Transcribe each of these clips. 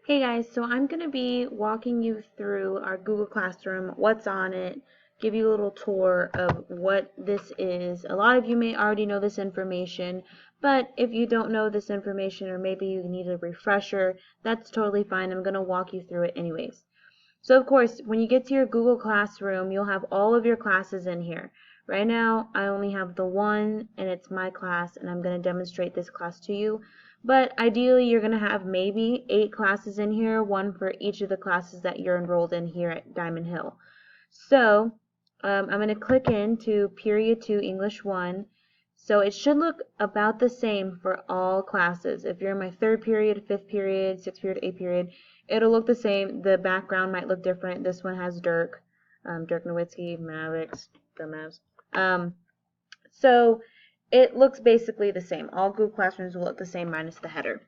Hey guys, so I'm going to be walking you through our Google Classroom, what's on it, give you a little tour of what this is. A lot of you may already know this information, but if you don't know this information or maybe you need a refresher, that's totally fine. I'm going to walk you through it anyways. So of course, when you get to your Google Classroom, you'll have all of your classes in here. Right now, I only have the one, and it's my class, and I'm going to demonstrate this class to you. But ideally, you're going to have maybe 8 classes in here, one for each of the classes that you're enrolled in here at Diamond Hill. So I'm going to click into Period 2 English 1. So it should look about the same for all classes. If you're in my 3rd period, 5th period, 6th period, 8th period, it'll look the same. The background might look different. This one has Dirk Nowitzki, Mavericks, the Mavs. So it looks basically the same. All Google Classrooms will look the same minus the header.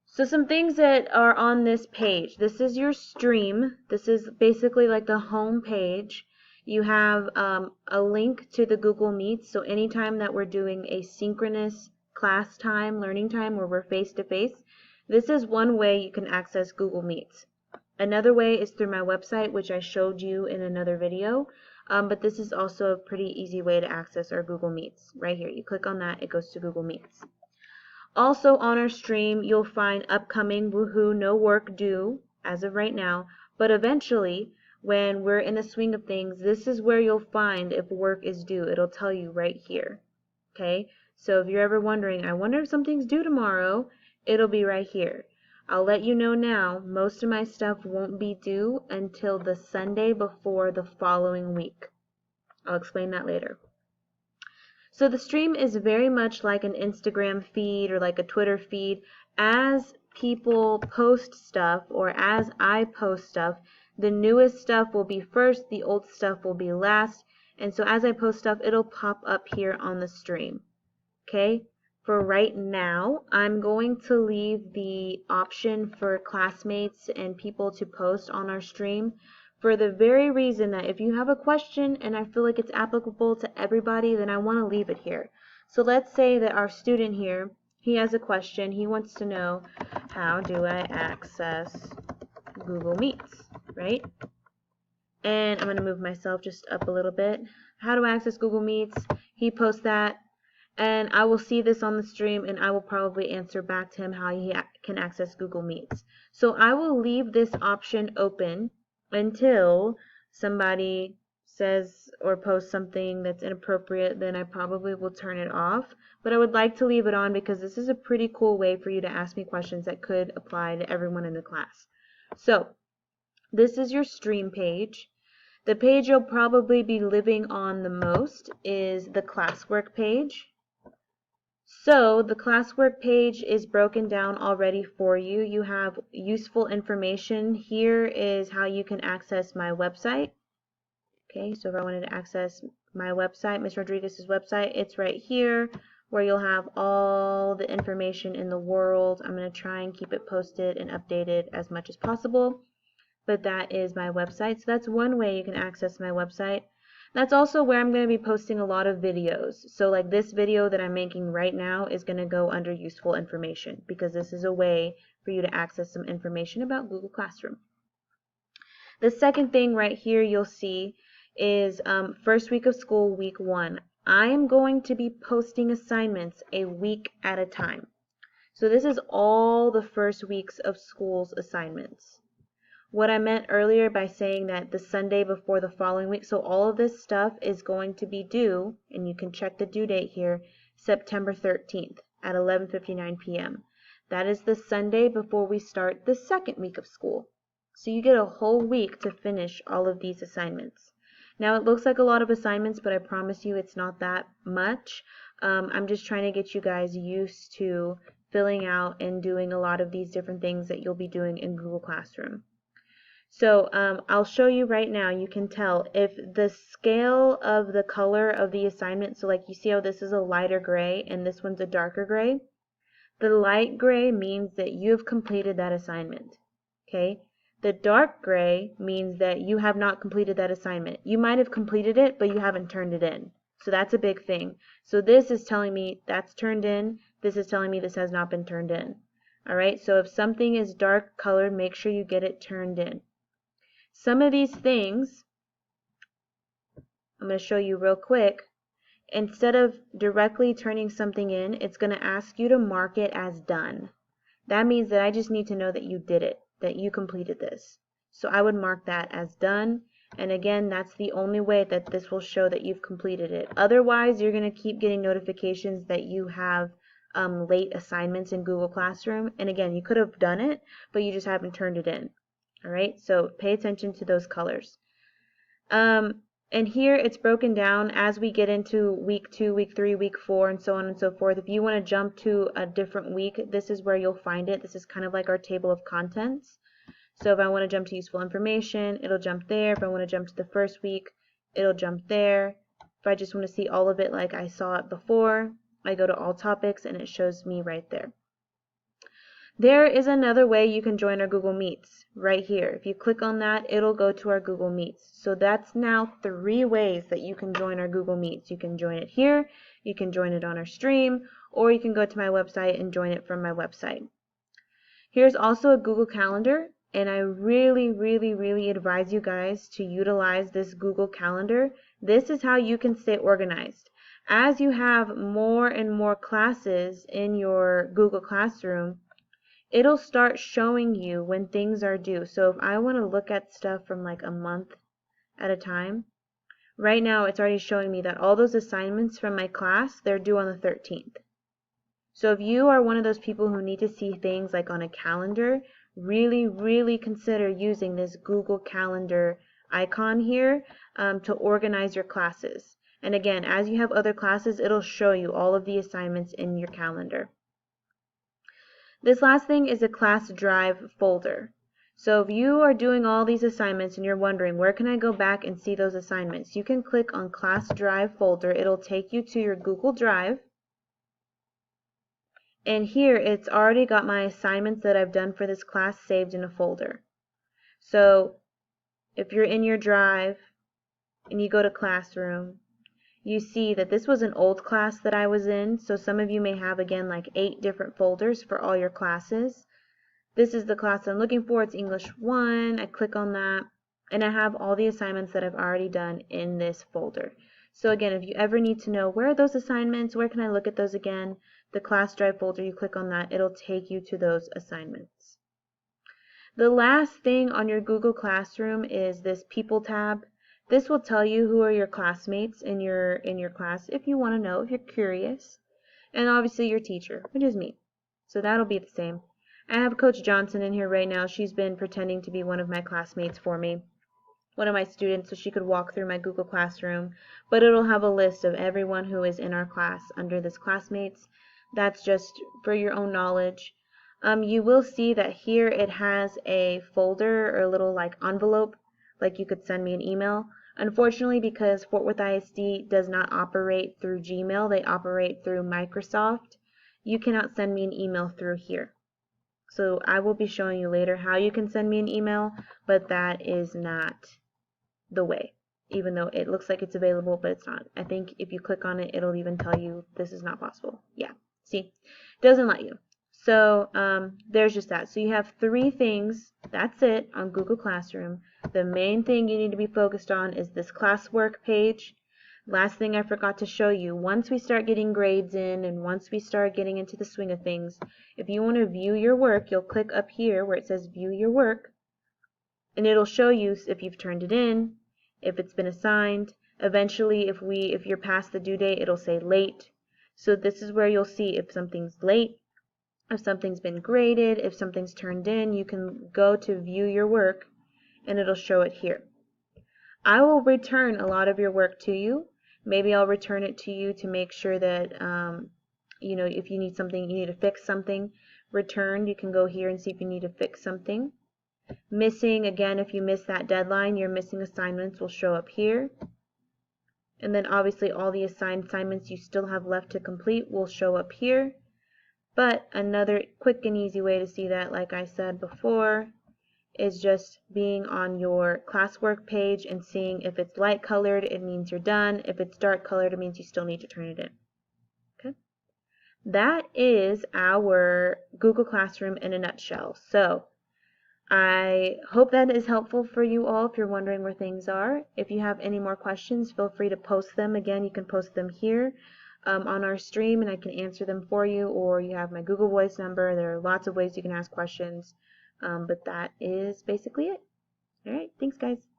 So some things that are on this page. This is your stream. This is basically like the home page. You have a link to the Google Meets. So anytime that we're doing a synchronous class time, learning time, where we're face-to-face, this is one way you can access Google Meets. Another way is through my website, which I showed you in another video. But this is also a pretty easy way to access our Google Meets. Right here, you click on that, it goes to Google Meets. Also on our stream, you'll find upcoming woohoo no work due as of right now, but eventually, when we're in the swing of things, this is where you'll find if work is due. It'll tell you right here. Okay, so if you're ever wondering, I wonder if something's due tomorrow, it'll be right here. I'll let you know now, most of my stuff won't be due until the Sunday before the following week. I'll explain that later. So the stream is very much like an Instagram feed or like a Twitter feed. As people post stuff or as I post stuff, the newest stuff will be first, the old stuff will be last. And so as I post stuff, it'll pop up here on the stream. Okay? For right now, I'm going to leave the option for classmates and people to post on our stream for the very reason that if you have a question and I feel like it's applicable to everybody, then I want to leave it here. So let's say that our student here, he has a question. He wants to know, how do I access Google Meets, right? And I'm going to move myself just up a little bit. How do I access Google Meets? He posts that. And I will see this on the stream and I will probably answer back to him how he can access Google Meets. So I will leave this option open until somebody says or posts something that's inappropriate, then I probably will turn it off. But I would like to leave it on because this is a pretty cool way for you to ask me questions that could apply to everyone in the class. So this is your stream page. The page you'll probably be living on the most is the Classwork page. So the Classwork page is broken down already for you. You have useful information. Here is how you can access my website. Okay, so if I wanted to access my website, Ms. Rodriguez's website, it's right here where you'll have all the information in the world. I'm going to try and keep it posted and updated as much as possible. But that is my website. So that's one way you can access my website. That's also where I'm going to be posting a lot of videos. So like this video that I'm making right now is going to go under useful information because this is a way for you to access some information about Google Classroom. The second thing right here you'll see is first week of school, week 1. I am going to be posting assignments a week at a time. So this is all the first weeks of school's assignments. What I meant earlier by saying that the Sunday before the following week, so all of this stuff is going to be due, and you can check the due date here, September 13th at 11:59 p.m. That is the Sunday before we start the second week of school. So you get a whole week to finish all of these assignments. Now it looks like a lot of assignments, but I promise you it's not that much. I'm just trying to get you guys used to filling out and doing a lot of these different things that you'll be doing in Google Classroom. So I'll show you right now. You can tell if the scale of the color of the assignment, so like you see how this is a lighter gray and this one's a darker gray. The light gray means that you have completed that assignment. Okay? The dark gray means that you have not completed that assignment. You might have completed it, but you haven't turned it in. So that's a big thing. So this is telling me that's turned in. This is telling me this has not been turned in. Alright, so if something is dark colored, make sure you get it turned in. Some of these things, I'm going to show you real quick. Instead of directly turning something in, it's going to ask you to mark it as done. That means that I just need to know that you did it, that you completed this. So I would mark that as done. And again, that's the only way that this will show that you've completed it. Otherwise, you're going to keep getting notifications that you have late assignments in Google Classroom. And again, you could have done it, but you just haven't turned it in. All right, so pay attention to those colors. And here it's broken down as we get into week 2, week 3, week 4, and so on and so forth. If you want to jump to a different week, this is where you'll find it. This is kind of like our table of contents. So if I want to jump to useful information, it'll jump there. If I want to jump to the first week, it'll jump there. If I just want to see all of it like I saw it before, I go to all topics and it shows me right there. There is another way you can join our Google Meets right here. If you click on that, it'll go to our Google Meets. So that's now 3 ways that you can join our Google Meets. You can join it here, you can join it on our stream, or you can go to my website and join it from my website. Here's also a Google Calendar, and I really advise you guys to utilize this Google Calendar. This is how you can stay organized. As you have more and more classes in your Google Classroom, it'll start showing you when things are due. So if I want to look at stuff from like a month at a time, right now it's already showing me that all those assignments from my class, they're due on the 13th. So if you are one of those people who need to see things like on a calendar, really consider using this Google Calendar icon here to organize your classes. And again, as you have other classes, it'll show you all of the assignments in your calendar. This last thing is a class drive folder. So if you are doing all these assignments and you're wondering where can I go back and see those assignments, you can click on class drive folder. It'll take you to your Google Drive. And here it's already got my assignments that I've done for this class saved in a folder. So if you're in your Drive and you go to Classroom, you see that this was an old class that I was in, so some of you may have again like 8 different folders for all your classes. This is the class I'm looking for. It's English 1. I click on that and I have all the assignments that I've already done in this folder. So again, if you ever need to know where are those assignments, where can I look at those again, the class drive folder, you click on that, it'll take you to those assignments. The last thing on your Google Classroom is this People tab. This will tell you who are your classmates in your class if you want to know, if you're curious. And obviously your teacher, which is me. So that'll be the same. I have Coach Johnson in here right now. She's been pretending to be one of my classmates for me, one of my students, so she could walk through my Google Classroom. But it'll have a list of everyone who is in our class under this classmates. That's just for your own knowledge. You will see that here it has a folder or a little like envelope, like you could send me an email. Unfortunately, because Fort Worth ISD does not operate through Gmail, they operate through Microsoft, you cannot send me an email through here. So I will be showing you later how you can send me an email, but that is not the way, even though it looks like it's available, but it's not. I think if you click on it, it'll even tell you this is not possible. Yeah, see, it doesn't let you. So there's just that. So you have 3 things, that's it, on Google Classroom. The main thing you need to be focused on is this classwork page. Last thing I forgot to show you, once we start getting grades in and once we start getting into the swing of things, if you want to view your work, you'll click up here where it says view your work, and it'll show you if you've turned it in, if it's been assigned. Eventually, if you're past the due date, it'll say late. So this is where you'll see if something's late, if something's been graded, if something's turned in. You can go to view your work and it'll show it here. I will return a lot of your work to you. Maybe I'll return it to you to make sure that you know, if you need something, you need to fix something, returned, you can go here and see if you need to fix something. Missing, again, if you miss that deadline, your missing assignments will show up here. And then obviously all the assignments you still have left to complete will show up here. But another quick and easy way to see that, like I said before, is just being on your classwork page and seeing if it's light colored, it means you're done. If it's dark colored, it means you still need to turn it in. Okay? that is our Google Classroom in a nutshell. So I hope that is helpful for you all if you're wondering where things are. If you have any more questions, feel free to post them. Again, you can post them here on our stream and I can answer them for you, or you have my Google Voice number. There are lots of ways you can ask questions, but that is basically it. All right, thanks guys.